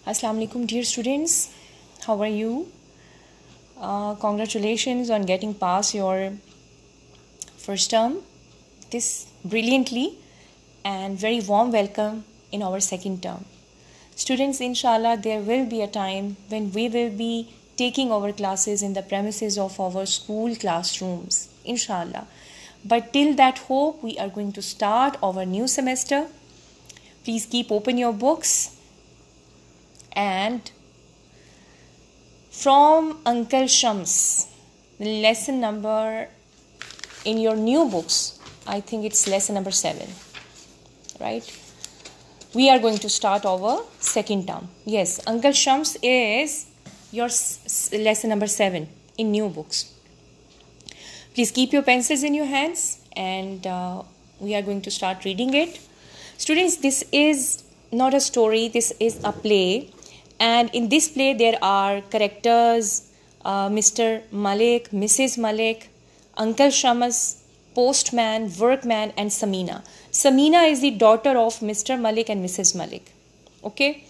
Assalamu alaikum, dear students. How are you? Congratulations on getting past your first term this brilliantly, and very warm welcome in our second term. Students, inshallah, there will be a time when we will be taking our classes in the premises of our school classrooms, inshallah. But till that hope, we are going to start our new semester. Please keep open your books. And from Uncle Shams, the lesson number in your new books, I think it's lesson number 7, right? We are going to start our second term. Yes, Uncle Shams is your lesson number 7 in new books. Please keep your pencils in your hands, and we are going to start reading it. Students, this is not a story, this is a play. And in this play, there are characters, Mr. Malik, Mrs. Malik, Uncle Shams, Postman, Workman, and Samina. Samina is the daughter of Mr. Malik and Mrs. Malik. Okay?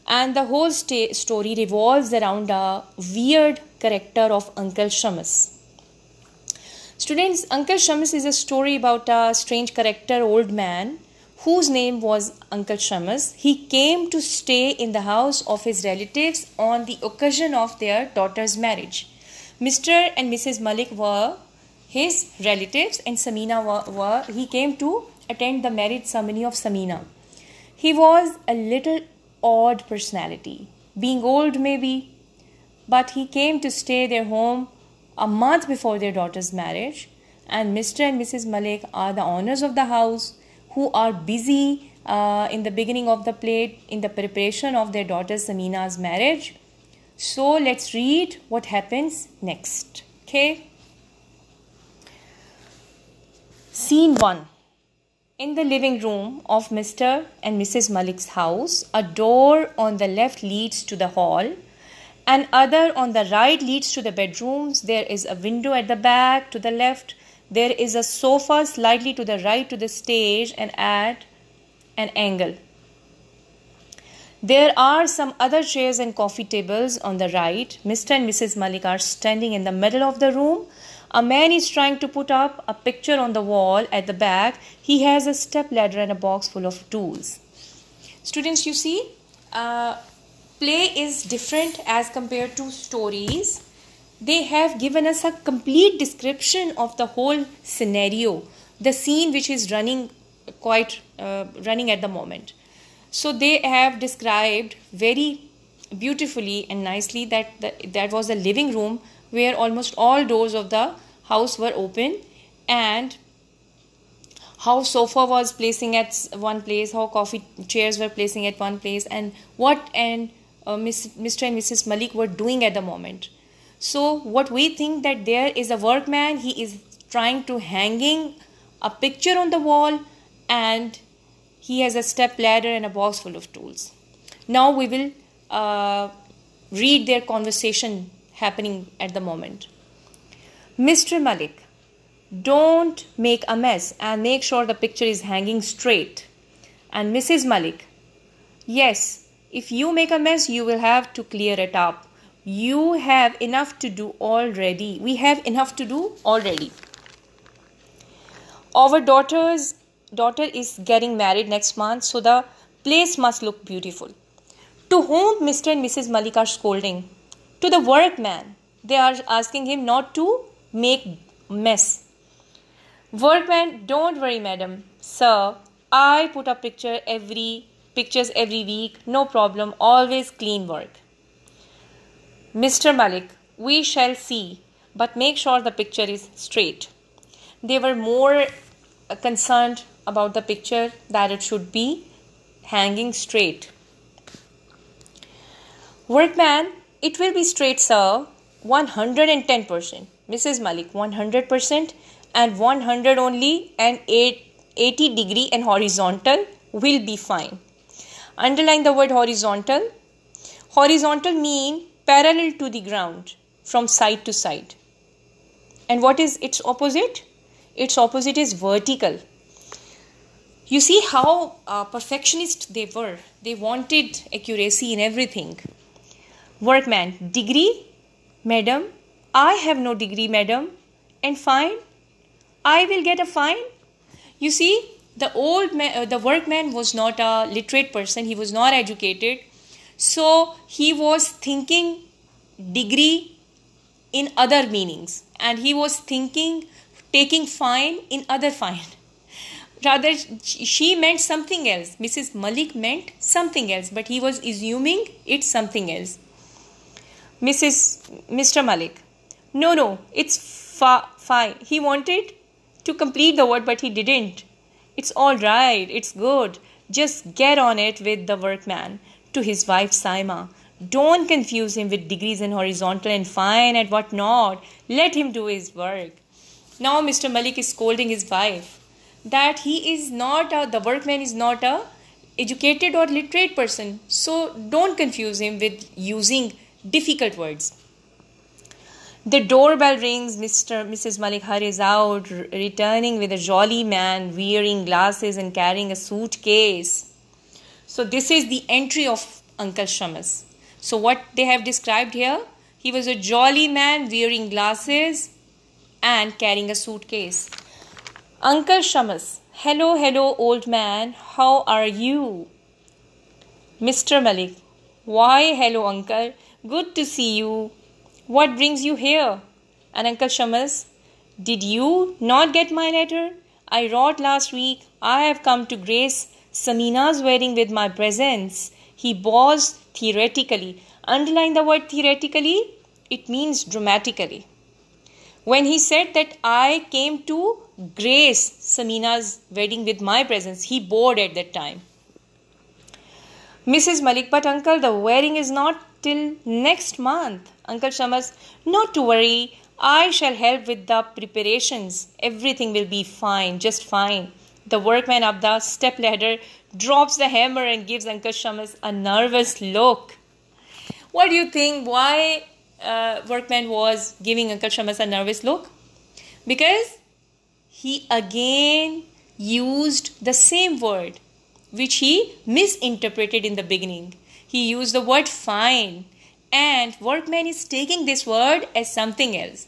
And the whole story revolves around a weird character of Uncle Shams. Students, Uncle Shams is a story about a strange character, old man, whose name was Uncle Shams. He came to stay in the house of his relatives on the occasion of their daughter's marriage. Mr. and Mrs. Malik were his relatives, and Samina he came to attend the marriage ceremony of Samina. He was a little odd personality, being old maybe, but he came to stay their home a month before their daughter's marriage, and Mr. and Mrs. Malik are the owners of the house, who are busy in the beginning of the play in the preparation of their daughter Samina's marriage. So let's read what happens next. Okay. Scene 1. In the living room of Mr. and Mrs. Malik's house, a door on the left leads to the hall, and other on the right leads to the bedrooms. There is a window at the back to the left. There is a sofa slightly to the right to the stage and at an angle. There are some other chairs and coffee tables on the right. Mr. and Mrs. Malik are standing in the middle of the room. A man is trying to put up a picture on the wall at the back. He has a step ladder and a box full of tools. Students, you see, play is different as compared to stories. They have given us a complete description of the whole scenario, the scene which is running at the moment. So they have described very beautifully and nicely that was a living room where almost all doors of the house were open, and how sofa was placing at one place, how coffee chairs were placing at one place, and what Mr. and Mrs. Malik were doing at the moment. So what we think that there is a workman, he is trying to hanging a picture on the wall, and he has a step ladder and a box full of tools. Now we will read their conversation happening at the moment. Mr. Malik, don't make a mess and make sure the picture is hanging straight. And Mrs. Malik, yes, if you make a mess, you will have to clear it up. You have enough to do already. We have enough to do already. Our daughter is getting married next month, so the place must look beautiful. To whom Mr. and Mrs. Malik are scolding? To the workman. They are asking him not to make mess. Workman, don't worry, madam. Sir, I put up pictures every week. No problem. Always clean work. Mr. Malik, we shall see, but make sure the picture is straight. They were more concerned about the picture, that it should be hanging straight. Workman, it will be straight, sir. 110%. Mrs. Malik, 100%, and 100 only, and 80 degree and horizontal will be fine. Underline the word horizontal. Horizontal mean parallel to the ground, from side to side. And what is its opposite? Its opposite is vertical. You see how perfectionist they were. They wanted accuracy in everything. Workman, degree? Madam, I have no degree, madam. And fine? I will get a fine. You see, the workman was not a literate person. He was not educated. So he was thinking degree in other meanings. And he was thinking taking fine in other fine. Rather, she meant something else. Mrs. Malik meant something else. But he was assuming it's something else. Mr. Malik. No, it's fine. He wanted to complete the word, but he didn't. It's all right. It's good. Just get on it with the workman. To his wife Saima. Don't confuse him with degrees and horizontal and fine and what not. Let him do his work. Now Mr. Malik is scolding his wife that the workman is not a educated or literate person. So don't confuse him with using difficult words. The doorbell rings. Mrs. Malik hurries out, returning with a jolly man wearing glasses and carrying a suitcase. So this is the entry of Uncle Shamas. So what they have described here, he was a jolly man wearing glasses and carrying a suitcase. Uncle Shamas, hello, old man, how are you? Mr. Malik, why, hello, uncle, good to see you. What brings you here? And Uncle Shamas, did you not get my letter? I wrote last week, I have come to grace Samina's wedding with my presence. He paused theoretically. Underline the word theoretically, it means dramatically. When he said that I came to grace Samina's wedding with my presence, he bowed at that time. Mrs. Malik, but uncle, the wedding is not till next month. Uncle Shamas, not to worry. I shall help with the preparations. Everything will be fine, just fine. The workman up the step ladder drops the hammer and gives Uncle Shamas a nervous look. What do you think? Why workman was giving Uncle Shamas a nervous look? Because he again used the same word which he misinterpreted in the beginning. He used the word fine, and workman is taking this word as something else.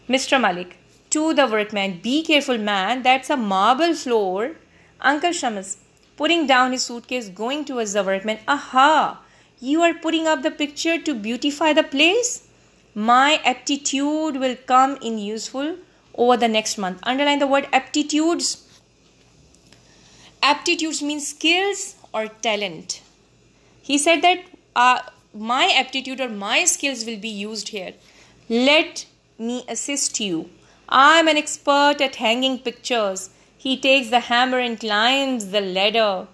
Mr. Malik, to the workman, be careful, man, that's a marble floor. Uncle Shamas, putting down his suitcase, going towards the workman. Aha, you are putting up the picture to beautify the place? My aptitude will come in useful over the next month. Underline the word aptitudes. Aptitudes means skills or talent. He said that my aptitude or my skills will be used here. Let me assist you. I am an expert at hanging pictures. He takes the hammer and climbs the ladder.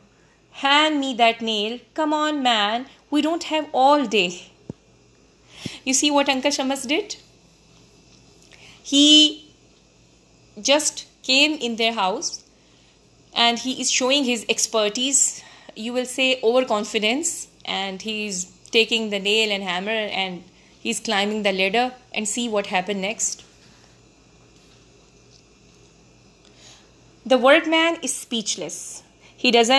Hand me that nail. Come on, man. We don't have all day. You see what Uncle Shamas did? He just came in their house and he is showing his expertise. You will say overconfidence, and he's taking the nail and hammer and he's climbing the ladder, and see what happened next. The workman is speechless. He does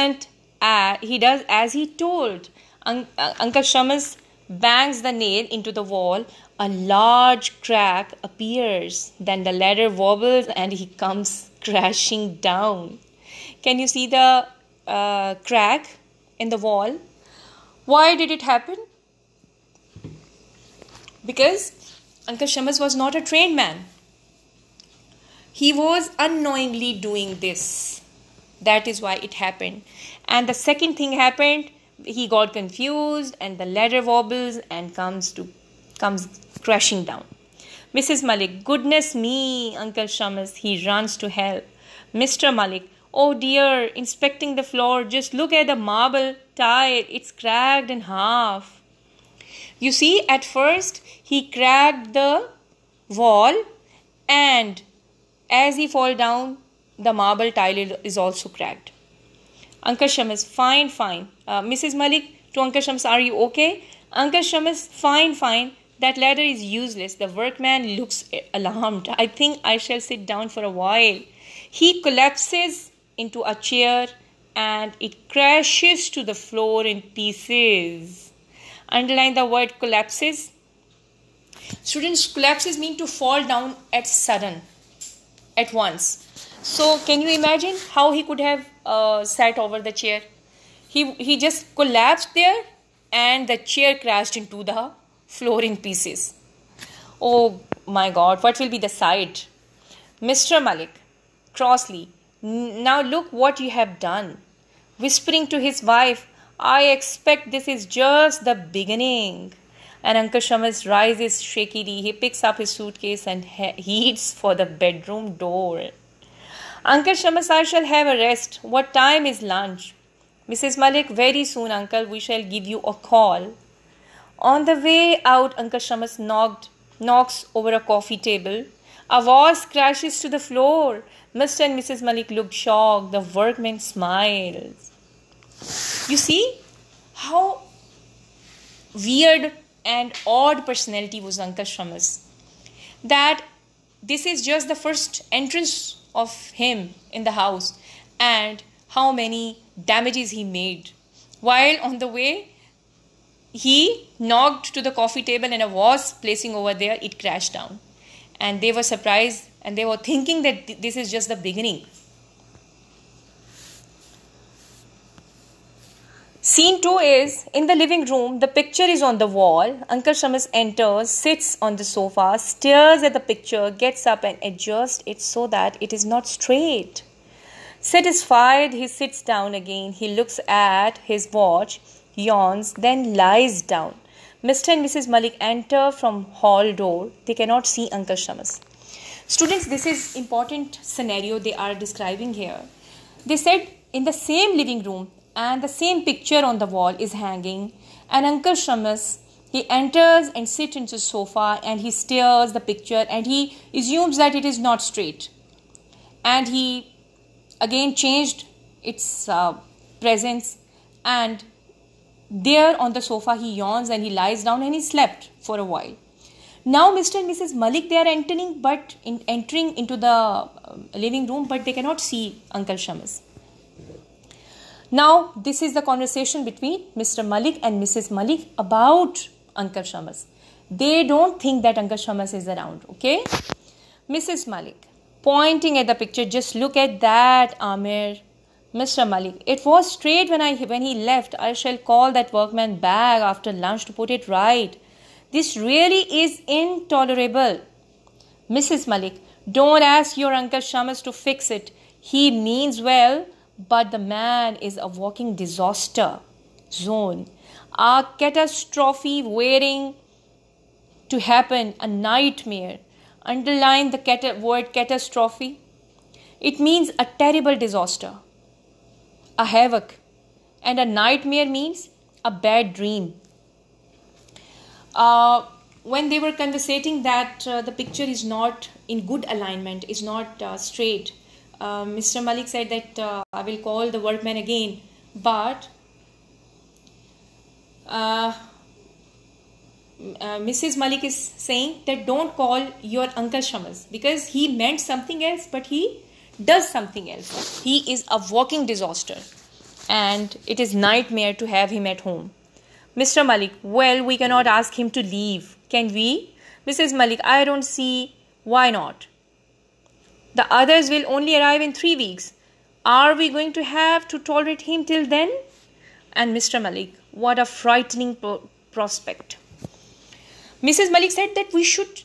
as he told. Uncle Shamas bangs the nail into the wall. A large crack appears. Then the ladder wobbles and he comes crashing down. Can you see the crack in the wall? Why did it happen? Because Uncle Shamas was not a trained man. He was unknowingly doing this. That is why it happened. And the second thing happened, he got confused and the ladder wobbles and comes crashing down. Mrs. Malik, goodness me, Uncle Shamas, he runs to help. Mr. Malik, oh dear, inspecting the floor, just look at the marble tile, it's cracked in half. You see, at first he cracked the wall, and as he fall down, the marble tile is also cracked. Uncle Shamas, fine. Mrs. Malik, to Uncle Shamas, are you okay? Uncle Shamas, fine. That ladder is useless. The workman looks alarmed. I think I shall sit down for a while. He collapses into a chair and it crashes to the floor in pieces. Underline the word collapses. Students, collapses mean to fall down at once. So can you imagine how he could have sat over the chair? He just collapsed there and the chair crashed into the floor in pieces. Oh my God, what will be the sight? Mr. Malik, crossly, now look what you have done. Whispering to his wife, I expect this is just the beginning. And Uncle Shamas rises shakily. He picks up his suitcase and heads for the bedroom door. Uncle Shamas, I shall have a rest. What time is lunch? Mrs. Malik, very soon, uncle, we shall give you a call. On the way out, Uncle Shamas knocks over a coffee table. A vase crashes to the floor. Mr. and Mrs. Malik looked shocked. The workman smiles. You see how weird and odd personality was Uncle Shamas. That this is just the first entrance of him in the house and how many damages he made. While on the way, he knocked to the coffee table and a vase placing over there, it crashed down. And they were surprised and they were thinking that this is just the beginning. Scene 2 is in the living room. The picture is on the wall. Uncle Shamas enters, sits on the sofa, stares at the picture, gets up and adjusts it so that it is not straight. Satisfied, he sits down again. He looks at his watch, yawns, then lies down. Mr. and Mrs. Malik enter from hall door. They cannot see Uncle Shamas. Students, this is important scenario they are describing here. They said in the same living room and the same picture on the wall is hanging, and Uncle Shamas, he enters and sits into the sofa and he stares the picture and he assumes that it is not straight. And he again changed its presence, and there on the sofa he yawns and he lies down and he slept for a while. Now Mr. and Mrs. Malik, they are entering into the living room, but they cannot see Uncle Shamas. Now this is the conversation between Mr. Malik and Mrs. Malik about Uncle Shamas. They don't think that Uncle Shamas is around, okay? Mrs. Malik, pointing at the picture, just look at that, Amir. Mr. Malik, it was straight when he left. I shall call that workman back after lunch to put it right. This really is intolerable. Mrs. Malik, don't ask your Uncle Shamas to fix it. He means well, but the man is a walking disaster zone. A catastrophe waiting to happen, a nightmare. Underline the word catastrophe. It means a terrible disaster, a havoc, and a nightmare means a bad dream. When they were conversating that the picture is not in good alignment, is not straight, Mr. Malik said that I will call the workman again, but Mrs. Malik is saying that don't call your Uncle Shamas because he meant something else, but he does something else. He is a walking disaster and it is nightmare to have him at home. Mr. Malik, well, we cannot ask him to leave, can we? Mrs. Malik, I don't see why not. The others will only arrive in 3 weeks. Are we going to have to tolerate him till then? And Mr. Malik, what a frightening prospect. Mrs. Malik said that we should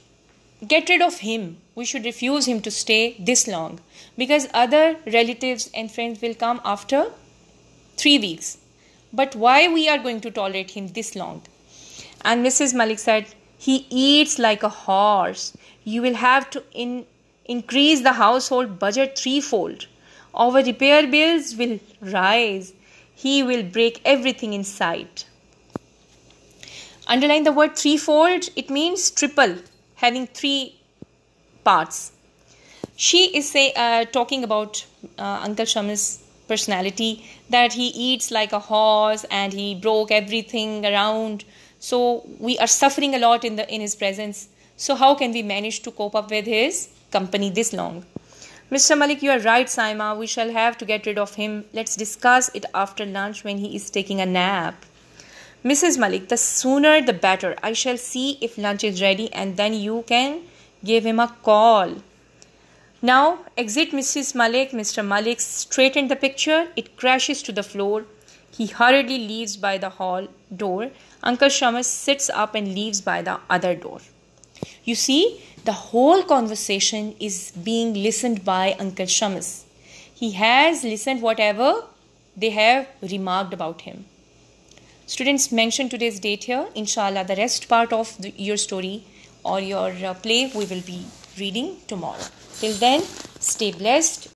get rid of him. We should refuse him to stay this long because other relatives and friends will come after 3 weeks. But why we are going to tolerate him this long? And Mrs. Malik said, he eats like a horse. You will have to increase the household budget 3-fold. Our repair bills will rise. He will break everything in sight. Underline the word 3-fold. It means triple, having 3 parts. She is talking about Uncle Shamas' personality, that he eats like a horse and he broke everything around. So we are suffering a lot in his presence. So how can we manage to cope up with his company this long? Mr. Malik, you are right, Saima. We shall have to get rid of him. Let's discuss it after lunch when he is taking a nap. Mrs. Malik, the sooner the better. I shall see if lunch is ready and then you can give him a call. Now, exit Mrs. Malik. Mr. Malik straightened the picture. It crashes to the floor. He hurriedly leaves by the hall door. Uncle Shamus sits up and leaves by the other door. You see, the whole conversation is being listened by Uncle Shamus. He has listened whatever they have remarked about him. Students, mention today's date here. Inshallah, the rest part of your story or your play we will be reading tomorrow. Till then, stay blessed.